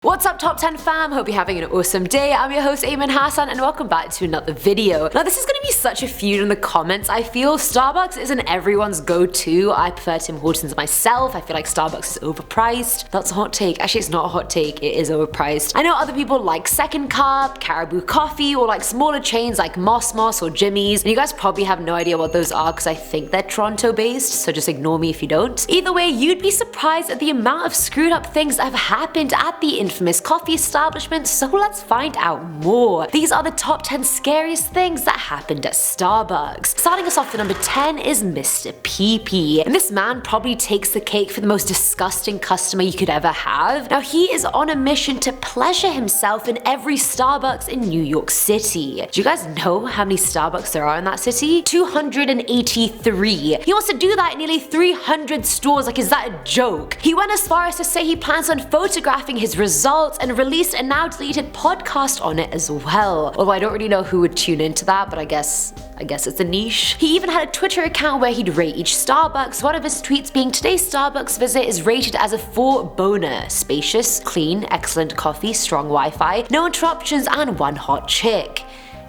What's up top 10 fam, hope you're having an awesome day. I'm your host Ayman Hassan and welcome back to another video. Now this is going to be such a feud in the comments. I feel Starbucks isn't everyone's go-to. I prefer Tim Hortons myself. I feel like Starbucks is overpriced. That's a hot take. Actually it's not a hot take, it is overpriced. I know other people like Second Cup, Caribou Coffee, or like smaller chains like Moss or Jimmy's, and you guys probably have no idea what those are because I think they're Toronto based, so just ignore me if you don't. Either way, you'd be surprised at the amount of screwed up things that have happened at the infamous coffee establishment, so let's find out more. These are the top 10 scariest things that happened at Starbucks. Starting us off at number 10 is Mr. Peepee, and this man probably takes the cake for the most disgusting customer you could ever have. Now he is on a mission to pleasure himself in every Starbucks in New York City. Do you guys know how many Starbucks there are in that city? 283. He wants to do that in nearly 300 stores. Like, is that a joke? He went as far as to say he plans on photographing his results and released a now deleted podcast on it as well. Although I don't really know who would tune into that, but I guess it's a niche. He even had a Twitter account where he'd rate each Starbucks, one of his tweets being, "Today's Starbucks visit is rated as a 4 boner. Spacious, clean, excellent coffee, strong Wi-Fi, no interruptions, and 1 hot chick."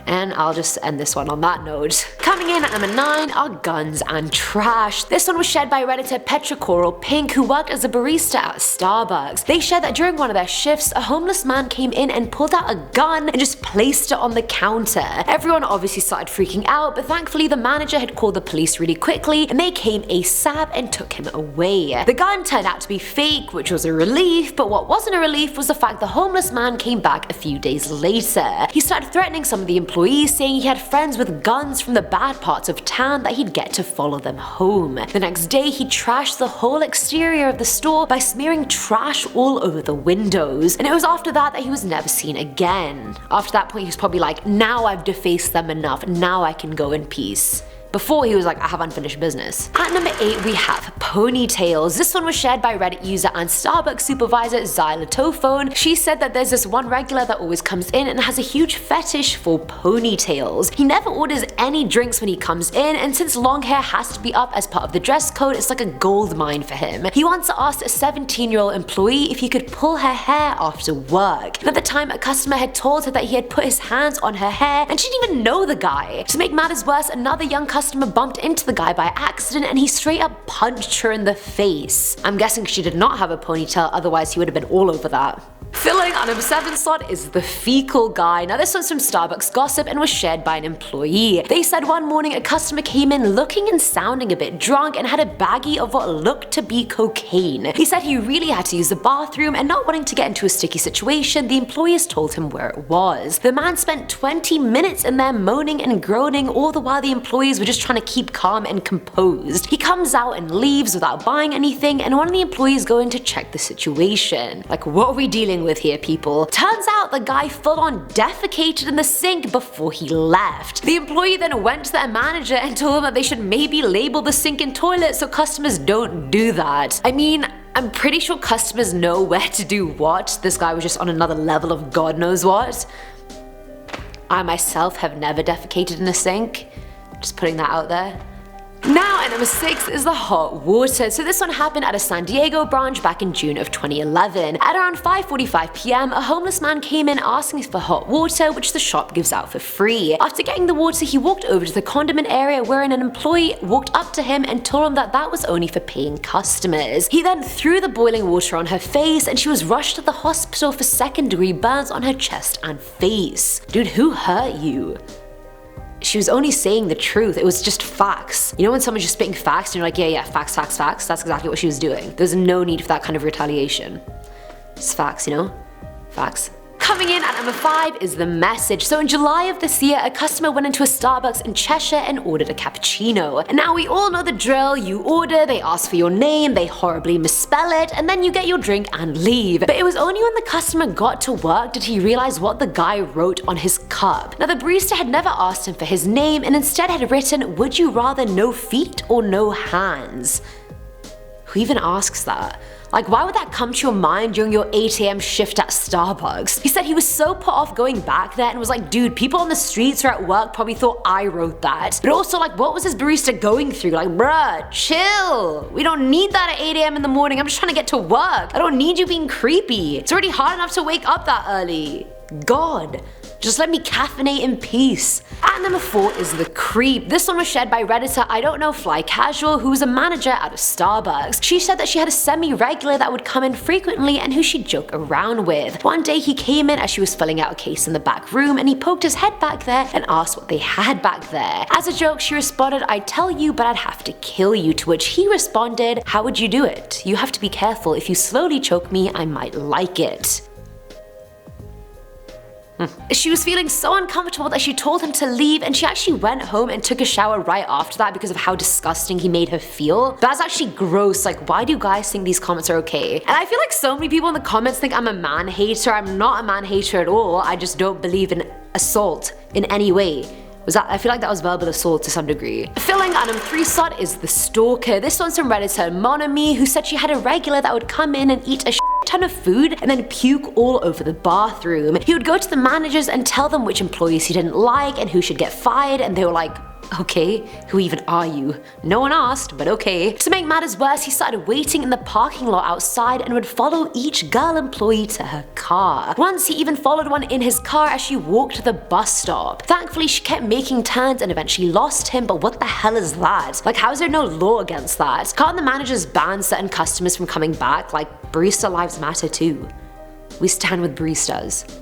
And I'll just end this one on that note. Coming in at number 9 are guns and trash. This one was shared by Redditor Petrichoral Pink, who worked as a barista at Starbucks. They shared that during one of their shifts, a homeless man came in and pulled out a gun and just placed it on the counter. Everyone obviously started freaking out, but thankfully the manager had called the police really quickly and they came ASAP and took him away. The gun turned out to be fake, which was a relief, but what wasn't a relief was the fact the homeless man came back a few days later. He started threatening some of the employees, saying he had friends with guns from the bad parts of town that he'd get to follow them home. The next day, he trashed the whole exterior of the store by smearing trash all over the windows. And it was after that he was never seen again. After that point, he was probably like, now I've defaced them enough, now I can go in peace. Before he was like, I have unfinished business. At number 8 we have Ponytails. This one was shared by Reddit user and Starbucks supervisor Zyla Tophone. She said that there's this one regular that always comes in and has a huge fetish for ponytails. He never orders any drinks when he comes in, and since long hair has to be up as part of the dress code, it's like a gold mine for him. He once asked a 17-year-old employee if he could pull her hair after work. And at the time, a customer had told her that he had put his hands on her hair and she didn't even know the guy. To make matters worse, another young customer bumped into the guy by accident and he straight up punched her in the face. I'm guessing she did not have a ponytail, otherwise he would have been all over that. Filling our number 7 slot is the Fecal Guy. Now this one's from Starbucks Gossip and was shared by an employee. They said one morning a customer came in looking and sounding a bit drunk and had a baggie of what looked to be cocaine. He said he really had to use the bathroom, and not wanting to get into a sticky situation, the employees told him where it was. The man spent 20 minutes in there moaning and groaning, all the while the employees were just trying to keep calm and composed. He comes out and leaves without buying anything, and one of the employees go in to check the situation. Like, what are we dealing with here, people? Turns out the guy full on defecated in the sink before he left. The employee then went to their manager and told them that they should maybe label the sink and toilet so customers don't do that. I mean, I'm pretty sure customers know where to do what. This guy was just on another level of God knows what. I myself have never defecated in a sink. Just putting that out there. Now at number 6 is the hot water. So this one happened at a San Diego branch back in June of 2011. At around 5:45 p.m, a homeless man came in asking for hot water, which the shop gives out for free. After getting the water, he walked over to the condiment area wherein an employee walked up to him and told him that that was only for paying customers. He then threw the boiling water on her face and she was rushed to the hospital for second-degree burns on her chest and face. Dude, who hurt you? She was only saying the truth. It was just facts. You know when someone's just spitting facts and you're like, yeah, facts. That's exactly what she was doing. There's no need for that kind of retaliation. It's facts, you know? Facts. Coming in at number 5 is the message. So in July of this year, a customer went into a Starbucks in Cheshire and ordered a cappuccino. And now we all know the drill. You order, they ask for your name, they horribly misspell it, and then you get your drink and leave. But it was only when the customer got to work did he realize what the guy wrote on his cup. Now the barista had never asked him for his name and instead had written, "Would you rather no feet or no hands?" Who even asks that? Like, why would that come to your mind during your 8 AM shift at Starbucks? He said he was so put off going back there and was like, dude, people on the streets or at work probably thought I wrote that. But also, like, what was this barista going through? Like, bruh, chill. We don't need that at 8 AM in the morning. I'm just trying to get to work. I don't need you being creepy. It's already hard enough to wake up that early. God. Just let me caffeinate in peace. At number 4 is the creep. This one was shared by Redditor I don't know Fly Casual, who's a manager at a Starbucks. She said that she had a semi-regular that would come in frequently and who she'd joke around with. One day he came in as she was filling out a case in the back room and he poked his head back there and asked what they had back there. As a joke, she responded, I'd tell you, but I'd have to kill you, to which he responded, how would you do it? You have to be careful. If you slowly choke me, I might like it. She was feeling so uncomfortable that she told him to leave, and she actually went home and took a shower right after that because of how disgusting he made her feel. That's actually gross. Like, why do guys think these comments are okay? And I feel like so many people in the comments think I'm a man hater. I'm not a man hater at all. I just don't believe in assault in any way. I feel like that was verbal assault to some degree. Filling at number 3 slot is the Stalker. This one's from Redditor Monami, who said she had a regular that would come in and eat a ton of food and then puke all over the bathroom. He would go to the managers and tell them which employees he didn't like and who should get fired, and they were like, okay, who even are you? No one asked, but okay. To make matters worse, he started waiting in the parking lot outside and would follow each girl employee to her car. Once he even followed one in his car as she walked to the bus stop. Thankfully, she kept making turns and eventually lost him, but what the hell is that? Like, how is there no law against that? Can't the managers ban certain customers from coming back? Like, barista lives matter too. We stand with baristas.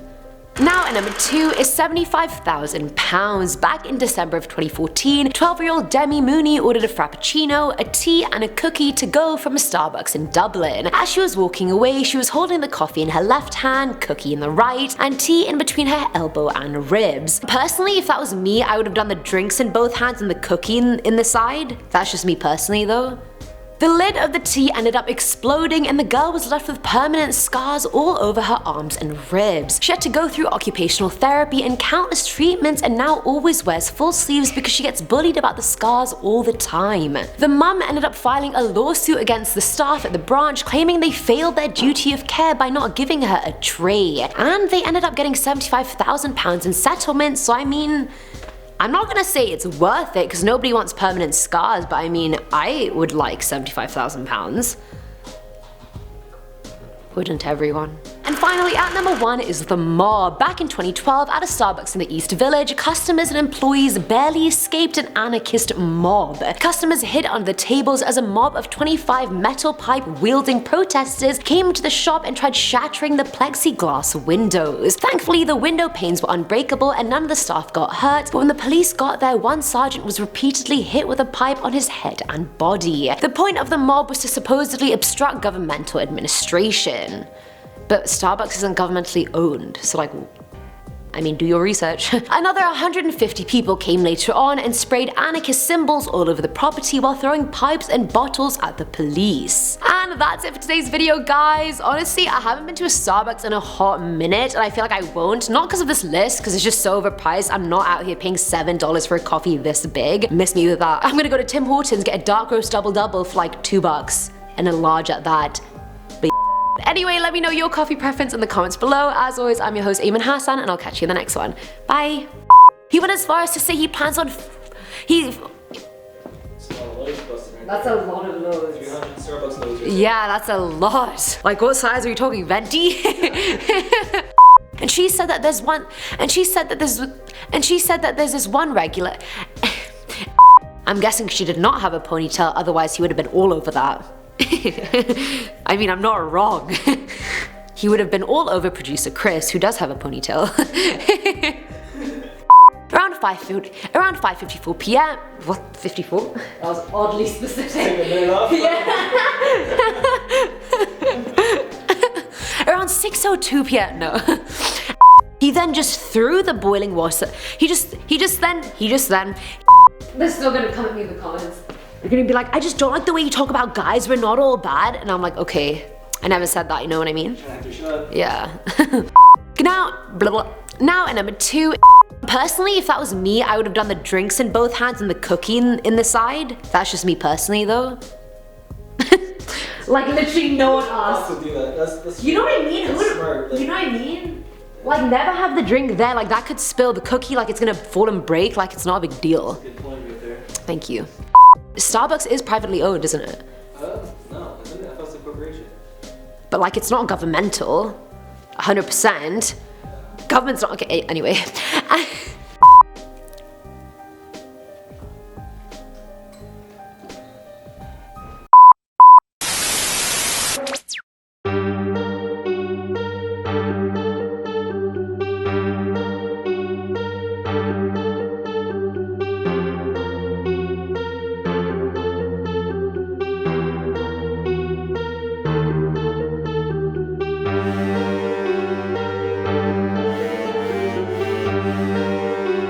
Now at number 2 is £75,000. Back in December of 2014, 12-year-old Demi Mooney ordered a frappuccino, a tea and a cookie to go from a Starbucks in Dublin. As she was walking away, she was holding the coffee in her left hand, cookie in the right, and tea in between her elbow and ribs. Personally, if that was me, I would have done the drinks in both hands and the cookie in the side. That's just me personally though. The lid of the tea ended up exploding and the girl was left with permanent scars all over her arms and ribs. She had to go through occupational therapy and countless treatments and now always wears full sleeves because she gets bullied about the scars all the time. The mum ended up filing a lawsuit against the staff at the branch, claiming they failed their duty of care by not giving her a tray. And they ended up getting £75,000 in settlement, so I mean, I'm not gonna say it's worth it because nobody wants permanent scars, but I mean, I would like £75,000. Wouldn't everyone? And finally, at number 1 is the mob. Back in 2012, at a Starbucks in the East Village, customers and employees barely escaped an anarchist mob. Customers hid under the tables as a mob of 25 metal pipe wielding protesters came into the shop and tried shattering the plexiglass windows. Thankfully, the window panes were unbreakable and none of the staff got hurt, but when the police got there, one sergeant was repeatedly hit with a pipe on his head and body. The point of the mob was to supposedly obstruct governmental administration. But Starbucks isn't governmentally owned, so like, I mean, do your research. Another 150 people came later on and sprayed anarchist symbols all over the property while throwing pipes and bottles at the police. And that's it for today's video, guys. Honestly, I haven't been to a Starbucks in a hot minute, and I feel like I won't. Not because of this list, because it's just so overpriced. I'm not out here paying $7 for a coffee this big. Miss me with that. I'm gonna go to Tim Hortons, get a dark roast double-double for like $2, and a large at that. Anyway, let me know your coffee preference in the comments below. As always, I'm your host, Ayman Hassan, and I'll catch you in the next one. Bye. He went as far as to say he plans on That's a lot of loads. 300 Starbucks loads. Yeah, that's a lot. Like, what size are we talking? Venti? And she said that there's one, and she said that there's this one regular. I'm guessing she did not have a ponytail, otherwise he would have been all over that. I mean, I'm not wrong. He would have been all over producer Chris, who does have a ponytail. Around 5:54 p.m. What? 54? That was oddly specific. Yeah. Around 6:02 p.m. No. He then just threw the boiling water. He just then. They're still gonna come at me in the comments. You're gonna be like, I just don't like the way you talk about guys, we're not all bad. And I'm like, okay, I never said that, you know what I mean? Yeah. Now at number 2, personally, if that was me, I would have done the drinks in both hands and the cookie in the side. That's just me personally though. Like literally no one asked. To do that. That's You know what I mean? That's smart. You know what I mean? Like never have the drink there, like that could spill the cookie, like it's gonna fall and break, like it's not a big deal. Good point right there. Thank you. Starbucks is privately owned, isn't it? No, isn't it? I thought it's a corporation. But like it's not governmental, 100%. Government's not, okay, anyway.